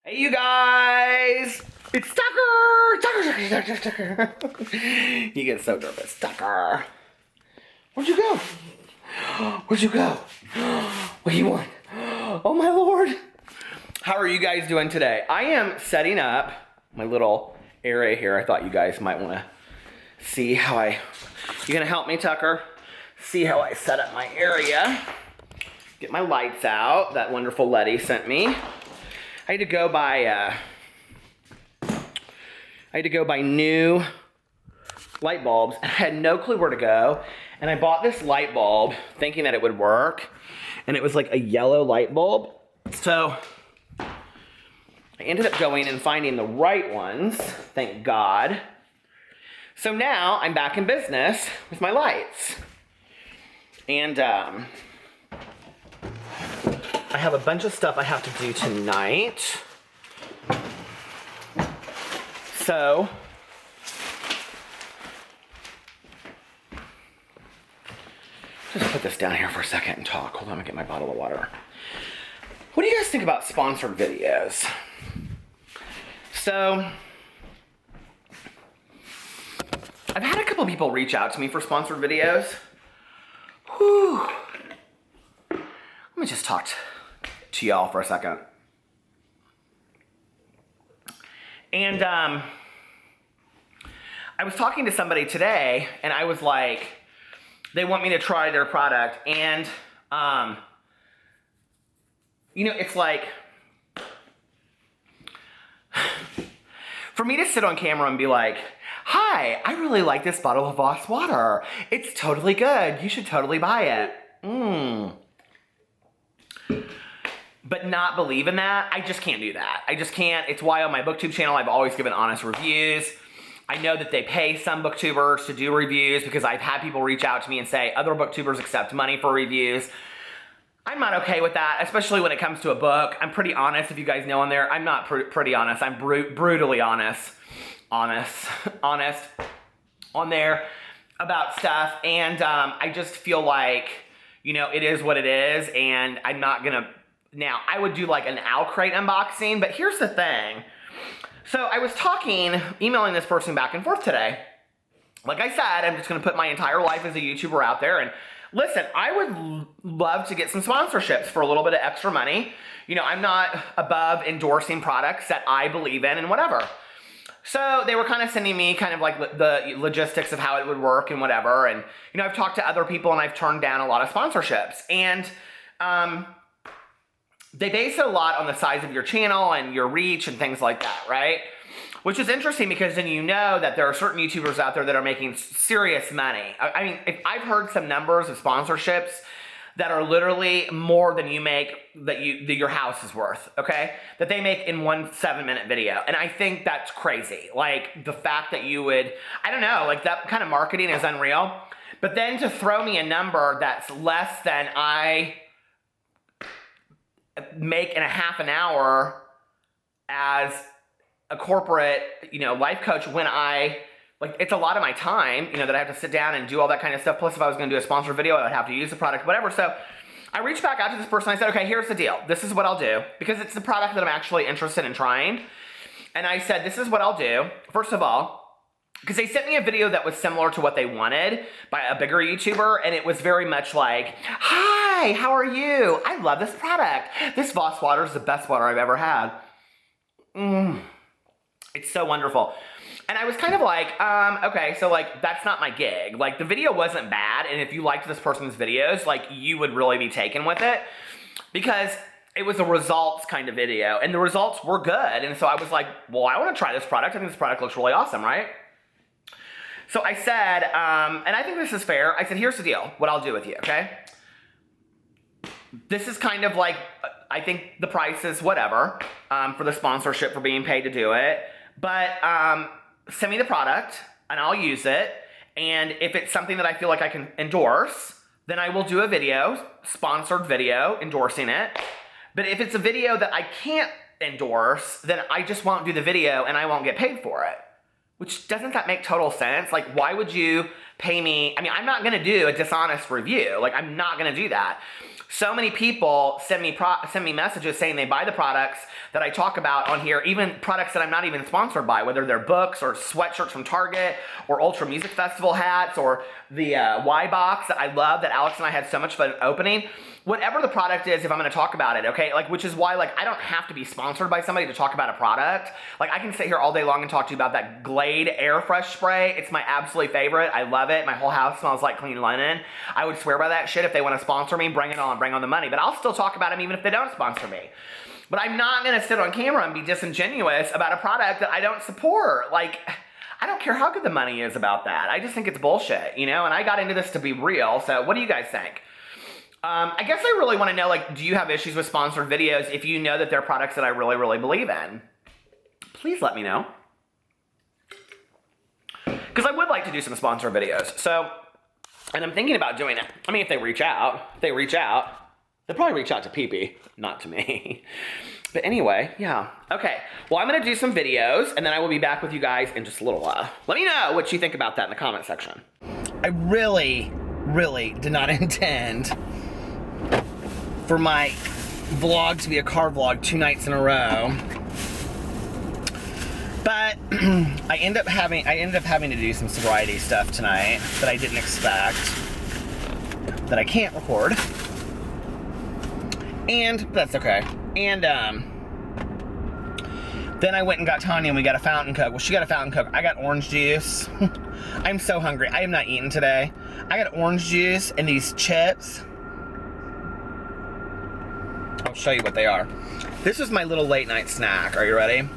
Hey, you guys! It's Tucker! He gets so nervous. Tucker! Where'd you go? Where'd you go? What do you want? Oh, my Lord! How are you guys doing today? I am setting up my little area here. I thought you guys might want to see how you gonna help me, Tucker? See how I set up my area. Get my lights out. That wonderful Letty sent me. I had to go buy new light bulbs. I had no clue where to go, and I bought this light bulb thinking that it would work, and it was like a yellow light bulb. So I ended up going and finding the right ones, thank God. So now I'm back in business with my lights, and I have a bunch of stuff I have to do tonight. So, just put this down here for a second and talk. Hold on, I'm gonna get my bottle of water. What do you guys think about sponsored videos? So, I've had a couple people reach out to me for sponsored videos. Whew. Let me just talk to y'all for a second. And I was talking to somebody today, and I was like, they want me to try their product, and you know, it's like, for me to sit on camera and be like, hi, I really like this bottle of Voss water. It's totally good. You should totally buy it. But not believe in that, I just can't do that. I just can't. It's why on my BookTube channel, I've always given honest reviews. I know that they pay some booktubers to do reviews because I've had people reach out to me and say other booktubers accept money for reviews. I'm not okay with that, especially when it comes to a book. I'm pretty honest, if you guys know on there. I'm not pretty honest. I'm brutally honest on there about stuff. And I just feel like, you know, it is what it is, and I'm not gonna. Now, I would do like an Owl Crate unboxing, but here's the thing. So I was emailing this person back and forth today. Like I said, I'm just gonna put my entire life as a YouTuber out there, and listen, I would love to get some sponsorships for a little bit of extra money. You know, I'm not above endorsing products that I believe in and whatever. So they were kind of sending me kind of like the logistics of how it would work and whatever. And, you know, I've talked to other people and I've turned down a lot of sponsorships. And they base it a lot on the size of your channel and your reach and things like that, right? Which is interesting because then you know that there are certain YouTubers out there that are making serious money. I mean, I've heard some numbers of sponsorships that are literally more than you make, that your house is worth, okay? That they make in one 7-minute video. And I think that's crazy. Like, the fact that you would, I don't know, like that kind of marketing is unreal. But then to throw me a number that's less than I make in a half an hour as a corporate, you know, life coach, when it's a lot of my time, you know, that I have to sit down and do all that kind of stuff. Plus, if I was going to do a sponsored video, I would have to use the product, whatever. So I reached back out to this person. I said, okay, here's the deal. This is what I'll do, because it's the product that I'm actually interested in trying. And I said, this is what I'll do. First of all, because they sent me a video that was similar to what they wanted by a bigger YouTuber, and it was very much like, hi, how are you? I love this product. This Voss water is the best water I've ever had. It's so wonderful. And I was kind of like, okay, so like, that's not my gig. Like, the video wasn't bad, and if you liked this person's videos, like, you would really be taken with it, because it was a results kind of video, and the results were good. And so I was like, well, I want to try this product. I think this product looks really awesome, right? So I said, and I think this is fair. I said, here's the deal, what I'll do with you, okay? This is kind of like, I think the price is whatever for the sponsorship, for being paid to do it. But send me the product, and I'll use it. And if it's something that I feel like I can endorse, then I will do a video, sponsored video, endorsing it. But if it's a video that I can't endorse, then I just won't do the video and I won't get paid for it. Which, doesn't that make total sense? Like, why would you pay me? I mean, I'm not gonna do a dishonest review. Like, I'm not gonna do that. So many people send me messages saying they buy the products that I talk about on here, even products that I'm not even sponsored by, whether they're books or sweatshirts from Target or Ultra Music Festival hats or the Y box that I love that Alex and I had so much fun opening. Whatever the product is, if I'm going to talk about it, okay? Like, which is why, like, I don't have to be sponsored by somebody to talk about a product. Like, I can sit here all day long and talk to you about that Glade Air Fresh spray. It's my absolute favorite. I love it. My whole house smells like clean linen. I would swear by that shit. If they want to sponsor me, bring it on. Bring on the money. But I'll still talk about them even if they don't sponsor me. But I'm not going to sit on camera and be disingenuous about a product that I don't support. Like, I don't care how good the money is about that. I just think it's bullshit, you know? And I got into this to be real. So what do you guys think? I guess I really want to know, like, do you have issues with sponsored videos if you know that they're products that I really, really believe in? Please let me know. Because I would like to do some sponsored videos. So, and I'm thinking about doing it. I mean, if they reach out, they'll probably reach out to Pee-Pee, not to me. But anyway, yeah. Okay, well, I'm going to do some videos, and then I will be back with you guys in just a little while. Let me know what you think about that in the comment section. I really did not intend for my vlog to be a car vlog 2 nights in a row. But I ended up having to do some sobriety stuff tonight that I didn't expect, that I can't record. And that's okay. And then I went and got Tanya and we got a fountain Coke. Well, she got a fountain Coke. I got orange juice. I'm so hungry. I have not eaten today. I got orange juice and these chips. I'll show you what they are. This is my little late night snack. Are you ready?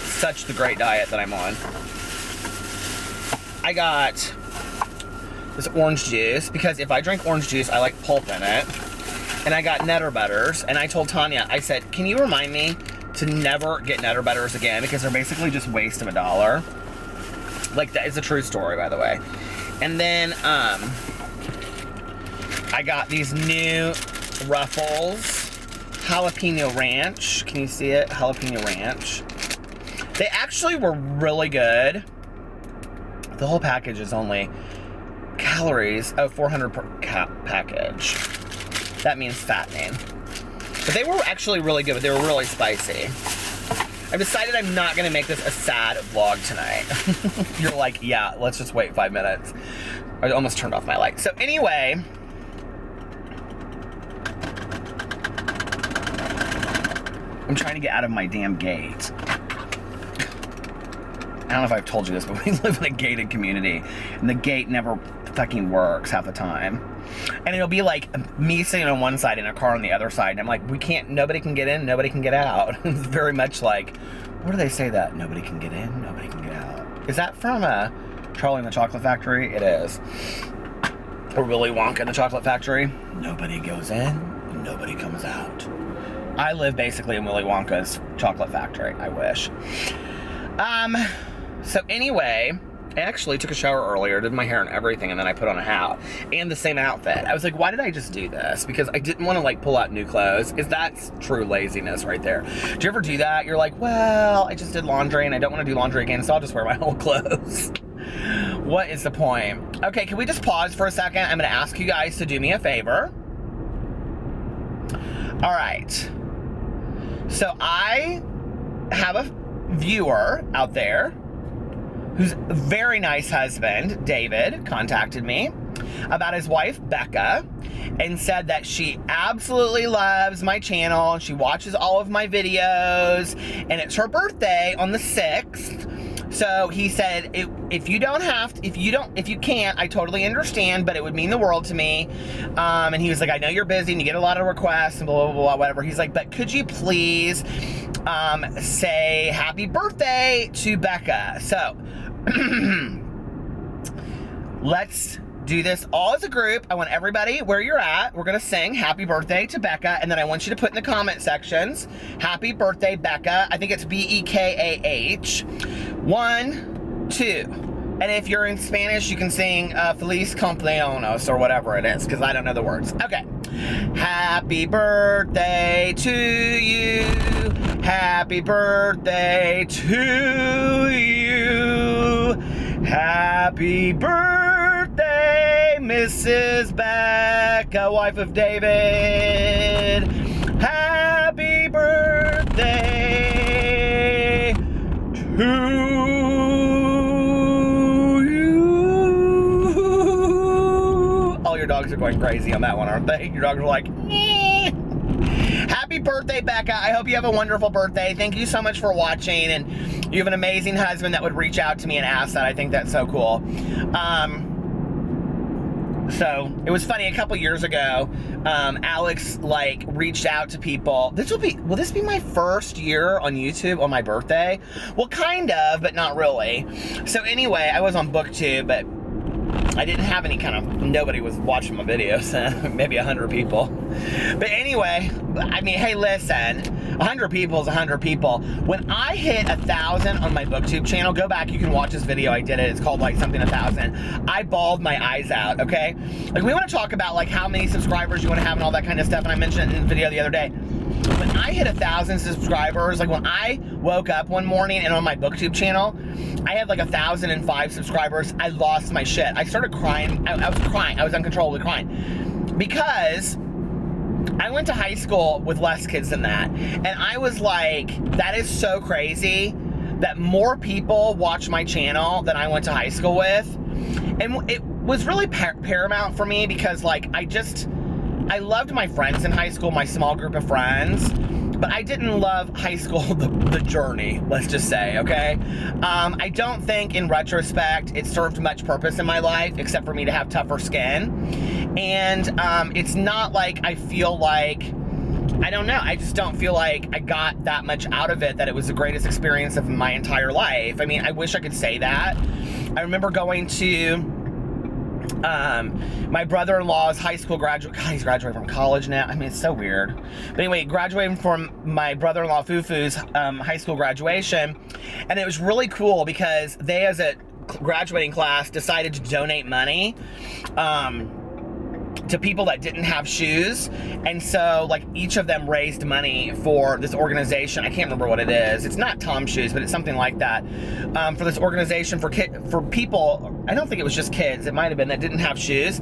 Such the great diet that I'm on. I got this orange juice because if I drink orange juice, I like pulp in it. And I got Nutter Butters, and I told Tanya, I said, can you remind me to never get Nutter Butters again because they're basically just waste of $1. Like, that is a true story, by the way. And then I got these new Ruffles Jalapeno Ranch. Can you see it? Jalapeno Ranch. They actually were really good. The whole package is only calories, 400 per package. That means fattening. But they were actually really good, but they were really spicy. I've decided I'm not gonna make this a sad vlog tonight. You're like, yeah, let's just wait 5 minutes. I almost turned off my light. So anyway, I'm trying to get out of my damn gate. I don't know if I've told you this, but we live in a gated community, and the gate never fucking works half the time. And it'll be like me sitting on one side and a car on the other side, and I'm like, nobody can get in, nobody can get out. It's very much like, what do they say that? Nobody can get in, nobody can get out. Is that from Charlie and the Chocolate Factory? It is. Or Willy Wonka and the Chocolate Factory. Nobody goes in, nobody comes out. I live basically in Willy Wonka's Chocolate Factory, I wish. So anyway, I actually took a shower earlier, did my hair and everything, and then I put on a hat and the same outfit. I was like, why did I just do this? Because I didn't want to like pull out new clothes. That's true laziness right there. Do you ever do that? You're like, well, I just did laundry and I don't want to do laundry again, so I'll just wear my old clothes. What is the point? Okay, can we just pause for a second? I'm going to ask you guys to do me a favor. All right. So I have a viewer out there whose very nice husband, David, contacted me about his wife, Becca, and said that she absolutely loves my channel and she watches all of my videos, and it's her birthday on the 6th. So he said, if you can't, I totally understand, but it would mean the world to me. And he was like, I know you're busy and you get a lot of requests and blah, blah, blah, whatever. He's like, but could you please say happy birthday to Becca? So let's do this all as a group. I want everybody where you're at. We're gonna sing happy birthday to Becca, and then I want you to put in the comment sections, happy birthday, Becca. I think it's Bekah. 1, 2. And if you're in Spanish, you can sing Feliz Cumpleaños or whatever it is, because I don't know the words. Okay. Happy birthday to you. Happy birthday to you. Happy birthday, Mrs. Becca, wife of David, happy birthday to you. All your dogs are going crazy on that one, aren't they? Your dogs are like, eh. Happy birthday, Becca. I hope you have a wonderful birthday. Thank you so much for watching, and you have an amazing husband that would reach out to me and ask that. I think that's so cool. So it was funny, a couple years ago, Alex like reached out to people. Will this be my first year on YouTube on my birthday? Well, kind of, but not really. So anyway, I was on BookTube, but I didn't have nobody was watching my videos, maybe 100 people. But anyway, I mean, hey, listen, 100 people is 100 people. When I hit 1,000 on my BookTube channel, go back, you can watch this video, I did it, it's called like something 1,000. I bawled my eyes out, okay? Like, we wanna talk about like how many subscribers you wanna have and all that kind of stuff, and I mentioned it in the video the other day. When I hit 1,000 subscribers, like when I woke up one morning and on my BookTube channel, I had like 1,005 subscribers, I lost my shit. I started crying, I was crying, I was uncontrollably crying. Because I went to high school with less kids than that. And I was like, that is so crazy that more people watch my channel than I went to high school with. And it was really paramount for me because like, I loved my friends in high school, my small group of friends, but I didn't love high school, the journey, let's just say, okay? I don't think, in retrospect, it served much purpose in my life, except for me to have tougher skin. And it's not like I feel like, I don't know, I just don't feel like I got that much out of it, that it was the greatest experience of my entire life. I mean, I wish I could say that. I remember going to my brother-in-law's high school graduate. God, he's graduating from college now. I mean, it's so weird. But anyway, graduating from my brother-in-law Fufu's high school graduation, and it was really cool because they, as a graduating class, decided to donate money to people that didn't have shoes. And so like each of them raised money for this organization. I can't remember what it is. It's not Tom's Shoes, but it's something like that. For this organization for people, I don't think it was just kids, it might have been, that didn't have shoes.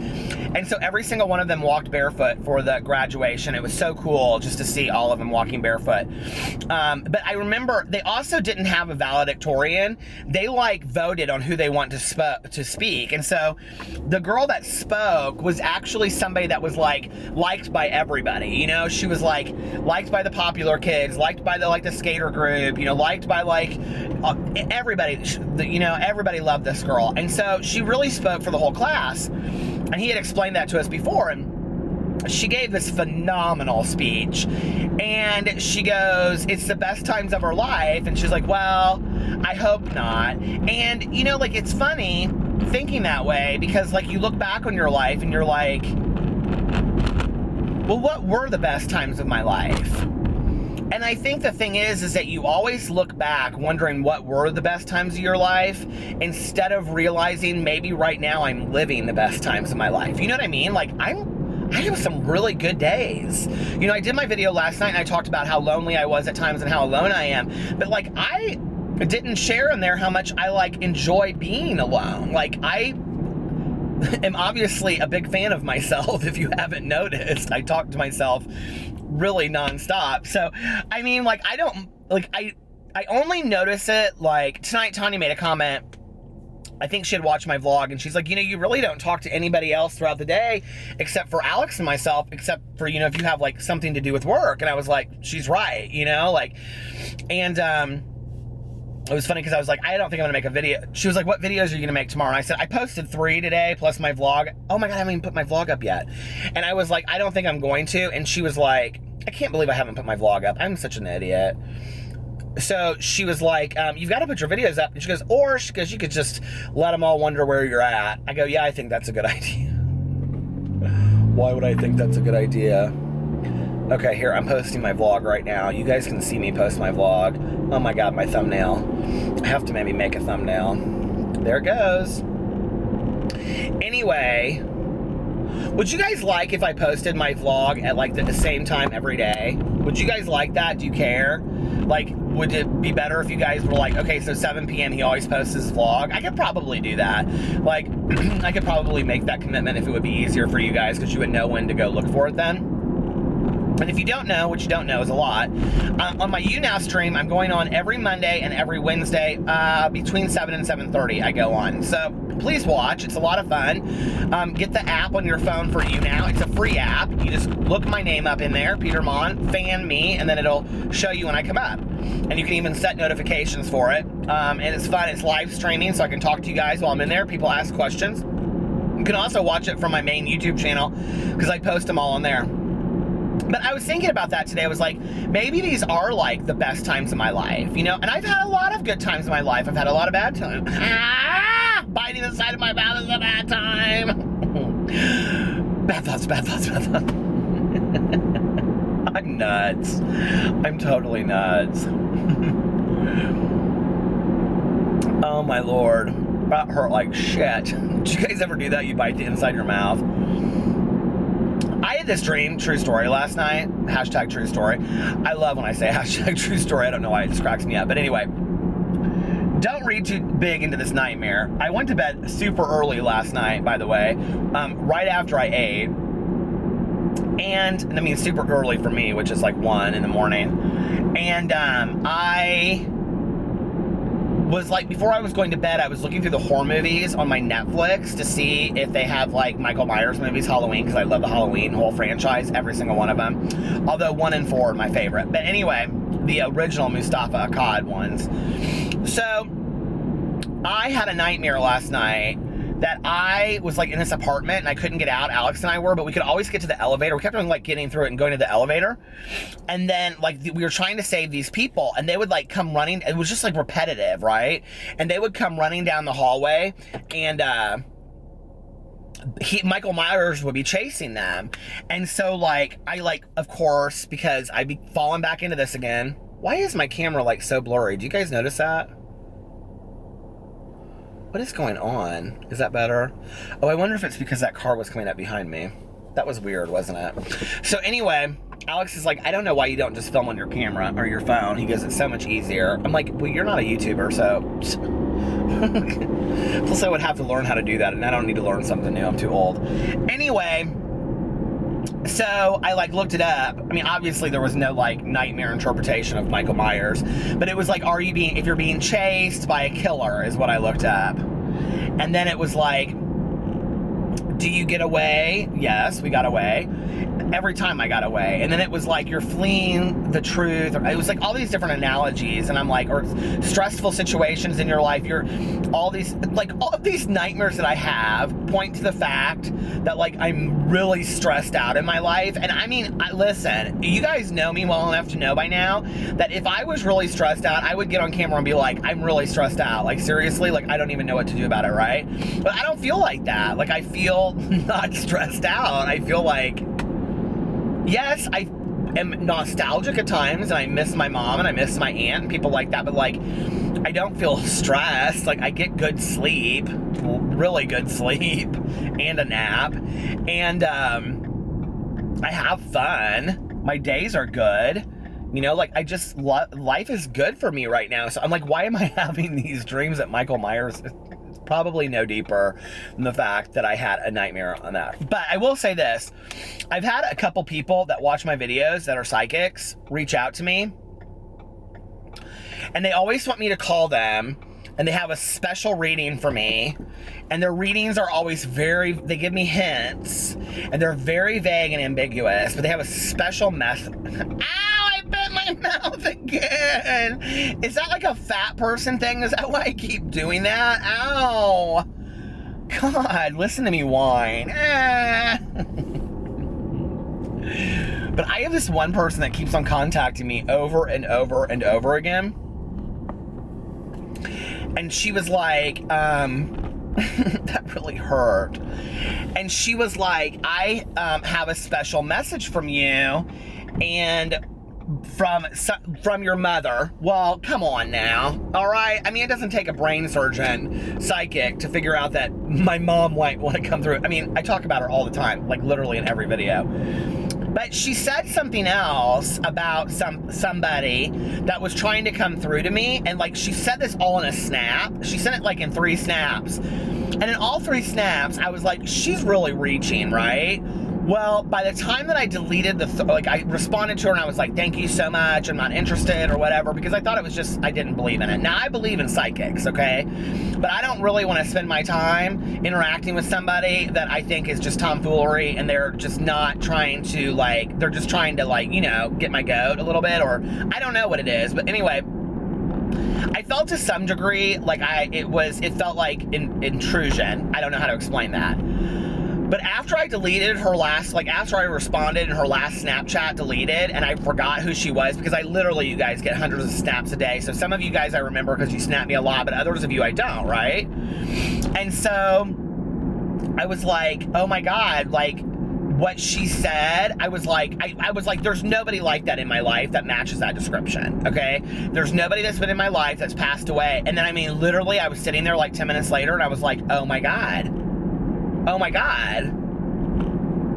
And so every single one of them walked barefoot for the graduation. It was so cool just to see all of them walking barefoot. But I remember they also didn't have a valedictorian. They like voted on who they want to speak. And so the girl that spoke was actually somebody that was like liked by everybody. You know, she was like liked by the popular kids, liked by the skater group, you know, liked by like everybody. You know, everybody loved this girl. And so she really spoke for the whole class. And he had explained that to us before, and she gave this phenomenal speech, and she goes, it's the best times of her life, and she's like, well, I hope not. And you know, like, it's funny thinking that way, because like you look back on your life and you're like, well, what were the best times of my life? And I think the thing is that you always look back wondering what were the best times of your life, instead of realizing maybe right now I'm living the best times of my life. You know what I mean? Like, I have some really good days. You know, I did my video last night and I talked about how lonely I was at times and how alone I am. But like, I didn't share in there how much I like enjoy being alone. Like, I am obviously a big fan of myself. If you haven't noticed, I talk to myself really nonstop. So, I mean, like, I only notice it, like, tonight Tanya made a comment. I think she had watched my vlog, and she's like, you know, you really don't talk to anybody else throughout the day except for Alex and myself, except for, you know, if you have like something to do with work. And I was like, she's right, you know, like, and it was funny because I was like, I don't think I'm gonna make a video. She was like, what videos are you gonna make tomorrow? And I said, I posted 3 today plus my vlog. Oh my God, I haven't even put my vlog up yet. And I was like, I don't think I'm going to. And she was like, I can't believe I haven't put my vlog up. I'm such an idiot. So she was like, you've got to put your videos up. And she goes, you could just let them all wonder where you're at. I go, yeah, I think that's a good idea. Why would I think that's a good idea? Okay, here, I'm posting my vlog right now. You guys can see me post my vlog. Oh my God, my thumbnail. I have to maybe make a thumbnail. There it goes. Anyway, would you guys like if I posted my vlog at like the same time every day? Would you guys like that? Do you care? Like, would it be better if you guys were like, okay, so 7 p.m. he always posts his vlog? I could probably do that. Like, I could probably make that commitment if it would be easier for you guys, because you would know when to go look for it then. And if you don't know, which you don't know is a lot, on my YouNow stream, I'm going on every Monday and every Wednesday between 7 and 7:30 I go on. So please watch. It's a lot of fun. Get the app on your phone for YouNow. It's a free app. You just look my name up in there, Peter Monn, fan me, and then it'll show you when I come up. And you can even set notifications for it. And it's fun. It's live streaming, so I can talk to you guys while I'm in there. People ask questions. You can also watch it from my main YouTube channel, because I post them all on there. But I was thinking about that today. I was like, maybe these are like the best times of my life, you know? And I've had a lot of good times in my life. I've had a lot of bad times. Biting the side of my mouth is a bad time. Bad thoughts, bad thoughts, bad thoughts. I'm nuts. I'm totally nuts. Oh my Lord. That hurt like shit. Did you guys ever do that? You bite the inside of your mouth? I had this dream, true story, last night. Hashtag true story. I love when I say hashtag true story. I don't know why it just cracks me up. But anyway, don't read too big into this nightmare. I went to bed super early last night, by the way, right after I ate. And I mean, super early for me, which is like 1 in the morning. And I was like, before I was going to bed, I was looking through the horror movies on my Netflix to see if they have like Michael Myers movies, Halloween, because I love the Halloween whole franchise, every single one of them. Although 1 and 4 are my favorite. But anyway, the original Mustafa Akkad ones. So I had a nightmare last night that I was like in this apartment and I couldn't get out. Alex and I were, but we could always get to the elevator. We kept on like getting through it and going to the elevator. And then like we were trying to save these people and they would like come running. It was just like repetitive, right? And they would come running down the hallway and Michael Myers would be chasing them. And so like, I like, of course, because I'd be falling back into this again. Why is my camera like so blurry? Do you guys notice that? What is going on? Is that better? Oh, I wonder if it's because that car was coming up behind me. That was weird, wasn't it? So anyway, Alex is like, I don't know why you don't just film on your camera or your phone. He goes, it's so much easier. I'm like, well, you're not a YouTuber, so. Plus I would have to learn how to do that, and I don't need to learn something new. I'm too old. Anyway, so I like looked it up. I mean, obviously there was no like nightmare interpretation of Michael Myers, but it was like, if you're being chased by a killer is what I looked up. And then it was like, do you get away? Yes, we got away. Every time I got away. And then it was like, you're fleeing the truth. It was like all these different analogies. And I'm like, or stressful situations in your life. All these nightmares that I have point to the fact that like, I'm really stressed out in my life. And I mean, listen, you guys know me well enough to know by now that if I was really stressed out, I would get on camera and be like, I'm really stressed out. Like seriously, like I don't even know what to do about it, right? But I don't feel like that. Like I feel not stressed out. I feel like, yes, I am nostalgic at times, and I miss my mom, and I miss my aunt, and people like that, but, like, I don't feel stressed. Like, I get good sleep, really good sleep, and a nap, and, I have fun. My days are good. You know, like, I just, life is good for me right now, so I'm like, why am I having these dreams that Michael Myers... Probably no deeper than the fact that I had a nightmare on that. But I will say this, I've had a couple people that watch my videos that are psychics reach out to me, and they always want me to call them, and they have a special reading for me, and their readings are always they give me hints, and they're very vague and ambiguous, but they have a special method. Ow, I bit my mouth again. Is that like a fat person thing? Is that why I keep doing that? Ow. God, listen to me whine. But I have this one person that keeps on contacting me over and over and over again. And she was like, that really hurt. And she was like, I have a special message from you and from your mother. Well, come on now. All right. I mean, it doesn't take a brain surgeon, psychic, to figure out that my mom might want to come through. I mean, I talk about her all the time, like literally in every video. But she said something else about somebody that was trying to come through to me, and like she said this all in a snap. She sent it like in 3 snaps. And in all 3 snaps, I was like, she's really reaching, right? Well, by the time that I deleted I responded to her and I was like, thank you so much, I'm not interested or whatever, because I thought it was just, I didn't believe in it. Now, I believe in psychics, okay? But I don't really want to spend my time interacting with somebody that I think is just tomfoolery and they're just not trying to, like, they're just trying to, like, you know, get my goat a little bit, or I don't know what it is. But anyway, I felt to some degree like it felt like intrusion. I don't know how to explain that. But after I deleted her after I responded and her last Snapchat deleted, and I forgot who she was, because I literally, you guys, get hundreds of snaps a day. So some of you guys I remember because you snap me a lot, but others of you I don't, right? And so I was like, oh my God, like what she said, I was like, there's nobody like that in my life that matches that description, okay? There's nobody that's been in my life that's passed away. And then, I mean, literally, I was sitting there like 10 minutes later and I was like, oh my God. Oh my God.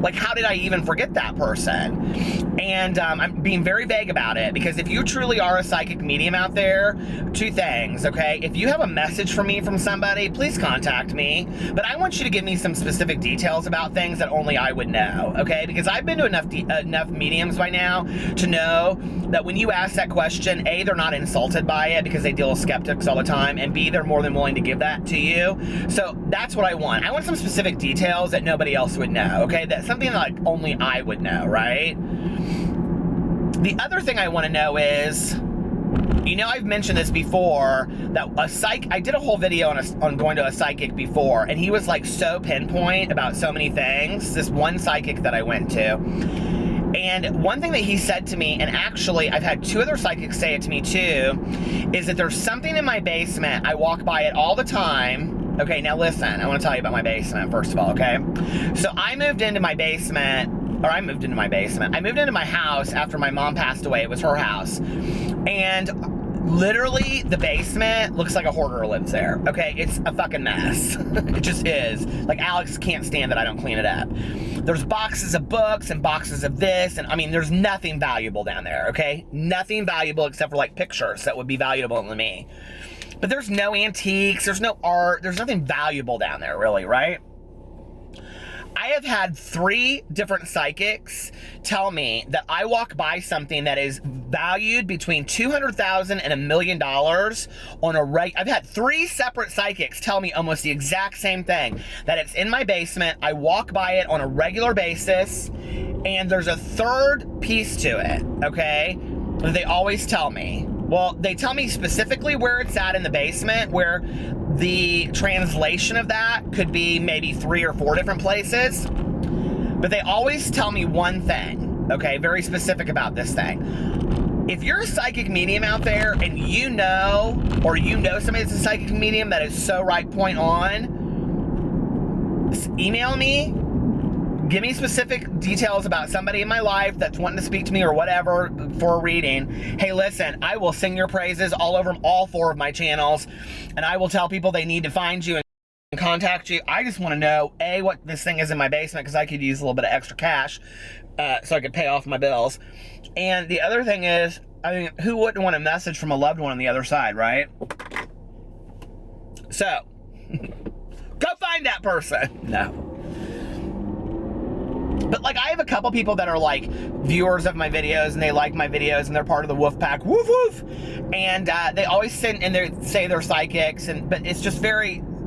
Like, how did I even forget that person? And I'm being very vague about it, because if you truly are a psychic medium out there, 2 things, okay? If you have a message for me from somebody, please contact me. But I want you to give me some specific details about things that only I would know, okay? Because I've been to enough mediums by now to know that when you ask that question, A, they're not insulted by it because they deal with skeptics all the time, and B, they're more than willing to give that to you. So that's what I want. I want some specific details that nobody else would know, okay? That's something that, like, only I would know, right? The other thing I want to know is, you know, I've mentioned this before, that I did a whole video on going to a psychic before, and he was like so pinpoint about so many things, this one psychic that I went to. And one thing that he said to me, and actually I've had 2 other psychics say it to me too, is that there's something in my basement, I walk by it all the time. Okay, now listen, I want to tell you about my basement first of all, okay? So I moved into my house after my mom passed away. It was her house. And literally the basement looks like a hoarder lives there, okay? It's a fucking mess. It just is. Like, Alex can't stand that I don't clean it up. There's boxes of books and boxes of this, and I mean, there's nothing valuable down there, okay? Nothing valuable except for like pictures that would be valuable to me. But there's no antiques, there's no art, there's nothing valuable down there, really, right? I have had 3 different psychics tell me that I walk by something that is valued between $200,000 and $1 million on I've had 3 separate psychics tell me almost the exact same thing, that it's in my basement, I walk by it on a regular basis, and there's a 3rd piece to it, okay, that they always tell me. Well, they tell me specifically where it's at in the basement, where the translation of that could be maybe 3 or 4 different places. But they always tell me one thing, okay, very specific about this thing. If you're a psychic medium out there and you know, or you know somebody that's a psychic medium that is so right point on, email me. Give me specific details about somebody in my life that's wanting to speak to me or whatever for a reading. Hey, listen, I will sing your praises all over all 4 of my channels, and I will tell people they need to find you and contact you. I just want to know, A, what this thing is in my basement, because I could use a little bit of extra cash so I could pay off my bills. And the other thing is, I mean, who wouldn't want a message from a loved one on the other side, right? So, go find that person. No. But, like, I have a couple people that are, like, viewers of my videos, and they like my videos, and they're part of the wolf pack, woof woof, and they always send, and they say they're psychics, but it's just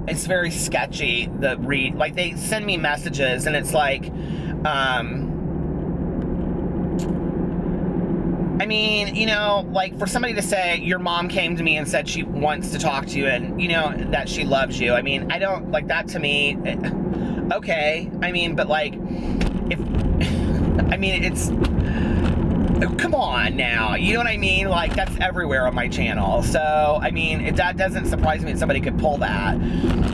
it's very sketchy, the read, like, they send me messages, and it's like, I mean, you know, like, for somebody to say, your mom came to me and said she wants to talk to you, and, you know, that she loves you, I mean, I don't, like, that to me, okay, I mean, but, like, it's, come on now, you know what I mean? Like, that's everywhere on my channel. So, I mean, that doesn't surprise me that somebody could pull that.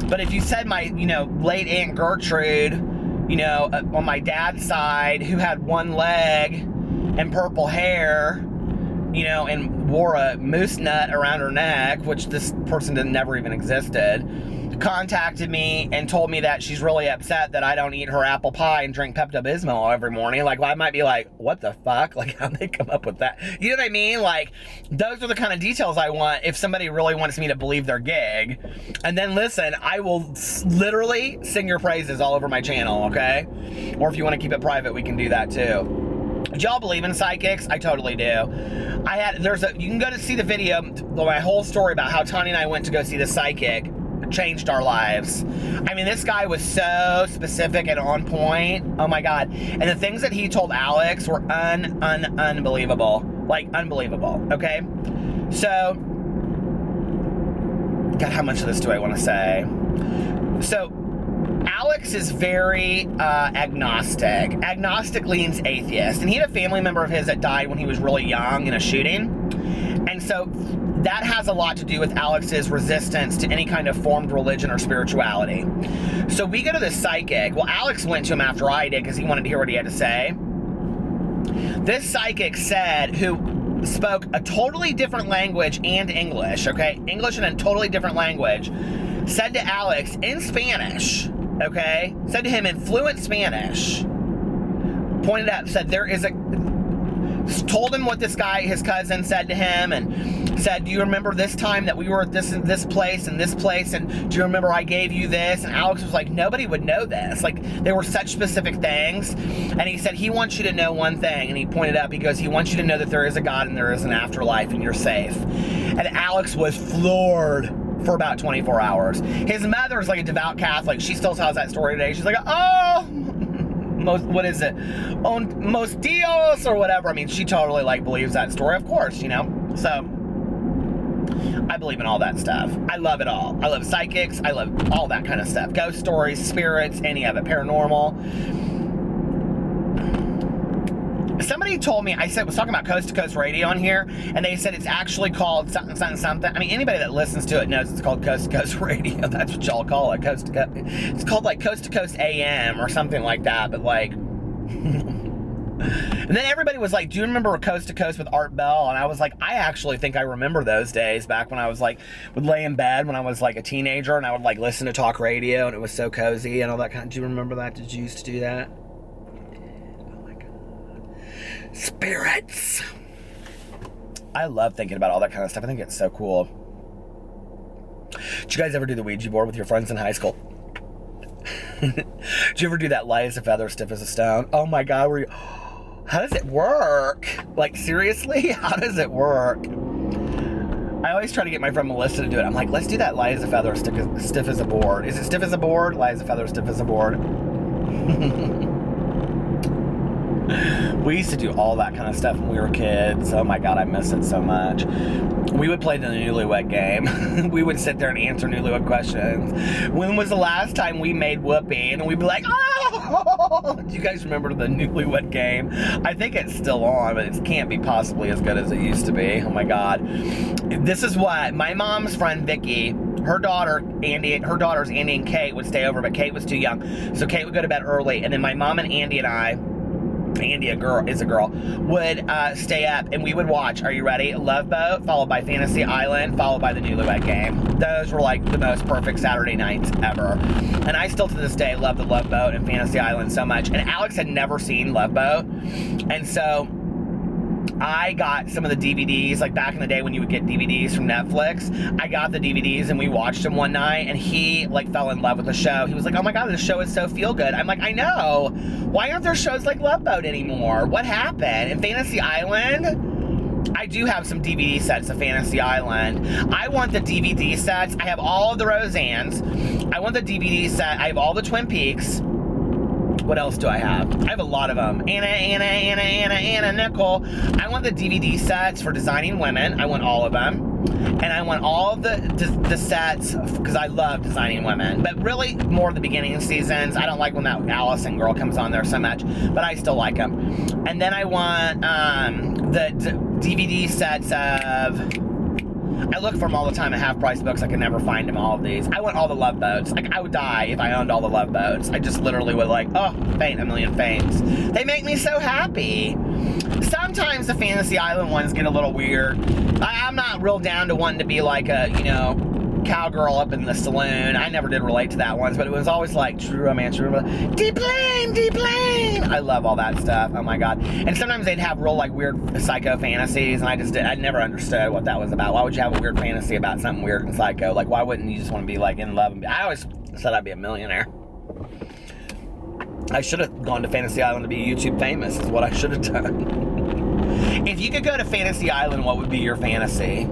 But if you said my, you know, late Aunt Gertrude, you know, on my dad's side, who had 1 leg and purple hair, you know, and wore a moose nut around her neck, which this person never even existed, contacted me and told me that she's really upset that I don't eat her apple pie and drink Pepto-Bismol every morning. Like, well, I might be like, what the fuck? Like, how'd they come up with that? You know what I mean? Like, those are the kind of details I want if somebody really wants me to believe their gig. And then listen, I will literally sing your praises all over my channel, okay? Or if you want to keep it private, we can do that too. Do y'all believe in psychics? I totally do. You can go to see the video, my whole story about how Tanya and I went to go see the psychic. Changed our lives. I mean, this guy was so specific and on point. Oh my God. And the things that he told Alex were unbelievable. Like, unbelievable. Okay? So, God, how much of this do I want to say? So, Alex is very agnostic. Agnostic leans atheist. And he had a family member of his that died when he was really young in a shooting. And so that has a lot to do with Alex's resistance to any kind of formed religion or spirituality. So we go to the psychic. Well, Alex went to him after I did because he wanted to hear what he had to say. This psychic said, who spoke a totally different language and English, okay? English and a totally different language, said to Alex in Spanish, okay? Said to him in fluent Spanish, pointed out, said there is a... told him what this guy, his cousin, said to him, and said, do you remember this time that we were at this place and this place, and do you remember I gave you this? And Alex was like, nobody would know this. Like, they were such specific things. And he said, he wants you to know one thing, and he pointed up, he goes, he wants you to know that there is a God and there is an afterlife and you're safe. And Alex was floored for about 24 hours. His mother's like a devout Catholic. She still tells that story today. She's like, oh, what is it? Most Dios or whatever. I mean, she totally like believes that story, of course, you know? So, I believe in all that stuff. I love it all. I love psychics. I love all that kind of stuff. Ghost stories, spirits, any of it. Paranormal. Somebody told me, was talking about Coast to Coast Radio on here, and they said it's actually called something, something, something. I mean, anybody that listens to it knows it's called Coast to Coast Radio. That's what y'all call it, Coast to Coast. It's called like Coast to Coast AM or something like that, but like... And then everybody was like, do you remember Coast to Coast with Art Bell? And I was like, I actually think I remember those days back when I was like, would lay in bed when I was like a teenager, and I would like listen to talk radio, and it was so cozy and all that kind of... Do you remember that? Did you used to do that? Spirits. I love thinking about all that kind of stuff. I think it's so cool. Did you guys ever do the Ouija board with your friends in high school? Did you ever do that light as a feather, stiff as a stone? Oh my God, how does it work? Like, seriously? How does it work? I always try to get my friend Melissa to do it. I'm like, let's do that light as a feather, stiff as a board. Is it stiff as a board? Light as a feather, stiff as a board. We used to do all that kind of stuff when we were kids. Oh my God, I miss it so much. We would play the newlywed game. We would sit there and answer newlywed questions. When was the last time we made whoopee? And we'd be like, oh! Do you guys remember the newlywed game? I think it's still on, but it can't be possibly as good as it used to be. Oh my God. This is what my mom's friend Vicky, her daughters Andy and Kate would stay over, but Kate was too young. So Kate would go to bed early, and then my mom and Andy and I, Andy is a girl, would stay up, and we would watch, are you ready? Love Boat, followed by Fantasy Island, followed by the Newlywed Game. Those were like the most perfect Saturday nights ever. And I still to this day love the Love Boat and Fantasy Island so much. And Alex had never seen Love Boat. And so I got some of the DVDs, like back in the day when you would get DVDs from Netflix. I got the DVDs and we watched them one night, and he like fell in love with the show. He was like, oh my God, this show is so feel good. I'm like, I know. Why aren't there shows like Love Boat anymore? What happened? And Fantasy Island, I do have some DVD sets of Fantasy Island. I want the DVD sets. I have all of the Roseannes. I want the DVD set. I have all the Twin Peaks. What else do I have? I have a lot of them. Anna, Nicole. I want the DVD sets for Designing Women. I want all of them. And I want all of the sets, because I love Designing Women. But really, more of the beginning seasons. I don't like when that Allison girl comes on there so much. But I still like them. And then I want the DVD sets of... I look for them all the time at Half Price Books. I can never find them, all of these. I want all the Love Boats. Like, I would die if I owned all the Love Boats. I just literally would like, oh, faint a million faints. They make me so happy. Some sometimes the Fantasy Island ones get a little weird. I'm not real down to wanting to be like a, you know, cowgirl up in the saloon. I never did relate to that once, but it was always like True Romance, D-Plane, D-Plane. I love all that stuff. Oh my God. And sometimes they'd have real like weird psycho fantasies, and I never understood what that was about. Why would you have a weird fantasy about something weird and psycho? Like, why wouldn't you just want to be like in love? I always said I'd be a millionaire. I should have gone to Fantasy Island to be YouTube famous, is what I should have done. If you could go to Fantasy Island, what would be your fantasy?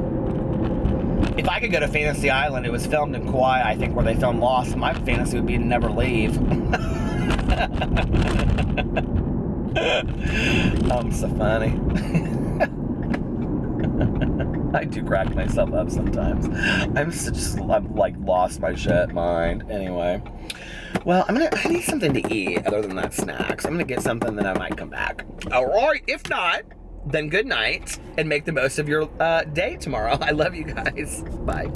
If I could go to Fantasy Island, it was filmed in Kauai, I think, where they filmed Lost. My fantasy would be to never leave. I'm so funny. I do crack myself up sometimes. I'm like lost my shit mind. Anyway. Well, I need something to eat other than that snacks. I'm gonna get something, then I might come back. All right, if not, then good night and make the most of your day tomorrow. I love you guys. Bye.